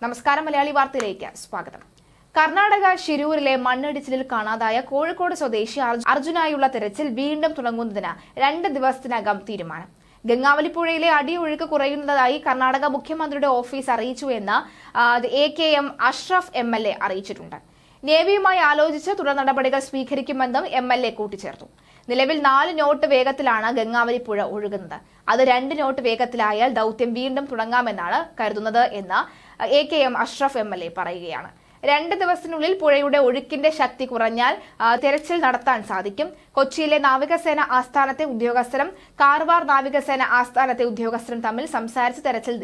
നമസ്കാരം, മലയാളി വാർത്തയിലേക്ക് സ്വാഗതം. കർണാടക ശിരൂരിലെ മണ്ണിടിച്ചിലിൽ കാണാതായ കോഴിക്കോട് സ്വദേശി അർജുനായുള്ള തെരച്ചിൽ വീണ്ടും തുടങ്ങുന്നതിന് 2 ദിവസത്തിനകം തീരുമാനം. ഗംഗാവലിപ്പുഴയിലെ അടിയൊഴുക്ക് കുറയുന്നതായി കർണാടക മുഖ്യമന്ത്രിയുടെ ഓഫീസ് അറിയിച്ചു എന്ന് AKM അഷ്റഫ് MLA അറിയിച്ചിട്ടുണ്ട്. നേവിയുമായി ആലോചിച്ച് തുടർ നടപടികൾ സ്വീകരിക്കുമെന്നും MLA കൂട്ടിച്ചേർത്തു. നിലവിൽ 4 നോട്ട് വേഗത്തിലാണ് ഗംഗാവലിപ്പുഴ ഒഴുകുന്നത്. അത് 2 നോട്ട് വേഗത്തിലായാൽ ദൌത്യം വീണ്ടും തുടങ്ങാമെന്നാണ് കരുതുന്നത് എന്ന് AKM അഷ്റഫ് MLA പറയുകയാണ്. 2 ദിവസത്തിനുള്ളിൽ പുഴയുടെ ഒഴുക്കിന്റെ ശക്തി കുറഞ്ഞാൽ തെരച്ചിൽ നടത്താൻ സാധിക്കും. കൊച്ചിയിലെ നാവികസേന ആസ്ഥാനത്തെ ഉദ്യോഗസ്ഥരും കാർവാർ നാവികസേന ആസ്ഥാനത്തെ ഉദ്യോഗസ്ഥരും തമ്മിൽ സംസാരിച്ച് തെരച്ചിൽ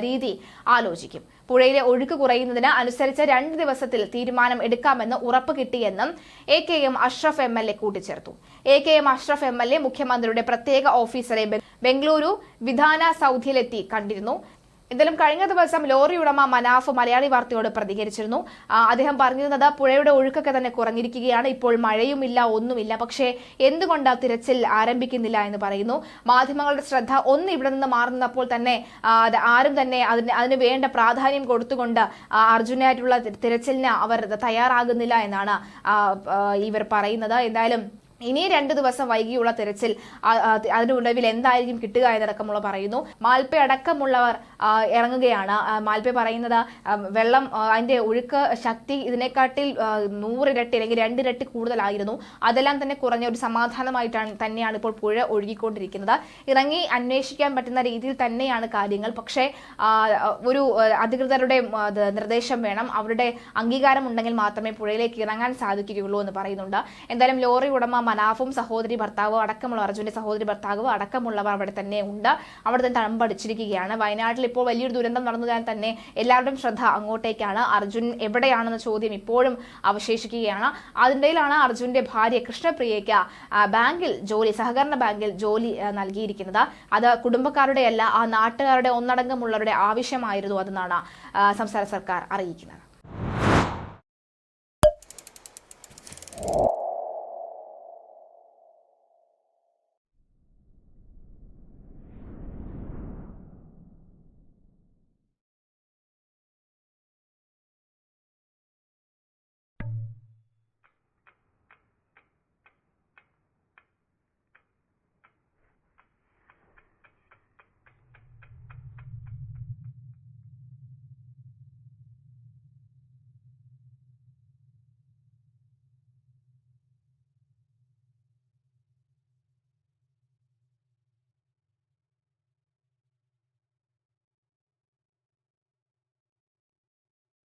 രീതി ആലോചിക്കും. പുഴയിലെ ഒഴുക്ക് കുറയുന്നതിന് അനുസരിച്ച് 2 ദിവസത്തിൽ തീരുമാനം എടുക്കാമെന്ന് ഉറപ്പ് കിട്ടിയെന്നും AKM അഷ്റഫ് MLA കൂട്ടിച്ചേർത്തു. AKM അഷ്റഫ് MLA മുഖ്യമന്ത്രിയുടെ പ്രത്യേക ഓഫീസറെ ബംഗളൂരു വിധാന സൗധിയിലെത്തി കണ്ടിരുന്നു. എന്തായാലും കഴിഞ്ഞ ദിവസം ലോറി ഉടമ മനാഫ് മലയാളി വാർത്തയോട് പ്രതികരിച്ചിരുന്നു. അദ്ദേഹം പറഞ്ഞിരുന്നത് പുഴയുടെ ഒഴുക്കൊക്കെ തന്നെ കുറഞ്ഞിരിക്കുകയാണ്, ഇപ്പോൾ മഴയുമില്ല, ഒന്നുമില്ല, പക്ഷേ എന്തുകൊണ്ട് തിരച്ചിൽ ആരംഭിക്കുന്നില്ല എന്ന് പറയുന്നു. മാധ്യമങ്ങളുടെ ശ്രദ്ധ ഇവിടെ നിന്ന് മാറുന്നപ്പോൾ തന്നെ ആരും തന്നെ അതിന് വേണ്ട പ്രാധാന്യം കൊടുത്തുകൊണ്ട് അർജുനായിട്ടുള്ള തിരച്ചിലിന് അവർ തയ്യാറാകുന്നില്ല എന്നാണ് ഇവർ പറയുന്നത്. എന്തായാലും ഇനി 2 ദിവസം വൈകിയുള്ള തെരച്ചിൽ അതിനുള്ളിൽ എന്തായിരിക്കും കിട്ടുക എന്നടക്കമുള്ള പറയുന്നു. മാൽപ്പെ അടക്കമുള്ളവർ ഇറങ്ങുകയാണ്. മാൽപ്പെ പറയുന്നത് വെള്ളം അതിന്റെ ഒഴുക്ക് ശക്തി ഇതിനെക്കാട്ടിൽ 100 ഇരട്ടി അല്ലെങ്കിൽ 2 ഇരട്ടി കൂടുതലായിരുന്നു. അതെല്ലാം തന്നെ കുറഞ്ഞ ഒരു സമാധാനമായിട്ടാണ് തന്നെയാണ് ഇപ്പോൾ പുഴ ഒഴുകിക്കൊണ്ടിരിക്കുന്നത്. ഇറങ്ങി അന്വേഷിക്കാൻ പറ്റുന്ന രീതിയിൽ തന്നെയാണ് കാര്യങ്ങൾ. പക്ഷേ ഒരു അധികൃതരുടെ നിർദ്ദേശം വേണം, അവരുടെ അംഗീകാരം ഉണ്ടെങ്കിൽ മാത്രമേ പുഴയിലേക്ക് ഇറങ്ങാൻ സാധിക്കുകയുള്ളൂ എന്ന് പറയുന്നുണ്ട്. എന്തായാലും ലോറി ഉടമ മനാഫും സഹോദരി ഭർത്താവ് അടക്കമുള്ള അർജുന്റെ സഹോദരി ഭർത്താവ് അടക്കമുള്ളവർ അവിടെ തന്നെ ഉണ്ട്. അവിടെ തന്നെ തമ്പടിച്ചിരിക്കുകയാണ്. വയനാട്ടിൽ ഇപ്പോൾ വലിയൊരു ദുരന്തം നടന്നതിനാൽ തന്നെ എല്ലാവരുടെയും ശ്രദ്ധ അങ്ങോട്ടേക്കാണ്. അർജുൻ എവിടെയാണെന്ന ചോദ്യം ഇപ്പോഴും അവശേഷിക്കുകയാണ്. അതിനിടയിലാണ് അർജുന്റെ ഭാര്യ കൃഷ്ണപ്രിയയ്ക്ക് ബാങ്കിൽ ജോലി, സഹകരണ ബാങ്കിൽ ജോലി നൽകിയിരിക്കുന്നത്. അത് കുടുംബക്കാരുടെയല്ല, ആ നാട്ടുകാരുടെ ഒന്നടങ്കമുള്ളവരുടെ ആവശ്യമായിരുന്നു അതെന്നാണ് സംസ്ഥാന സർക്കാർ അറിയിക്കുന്നത്.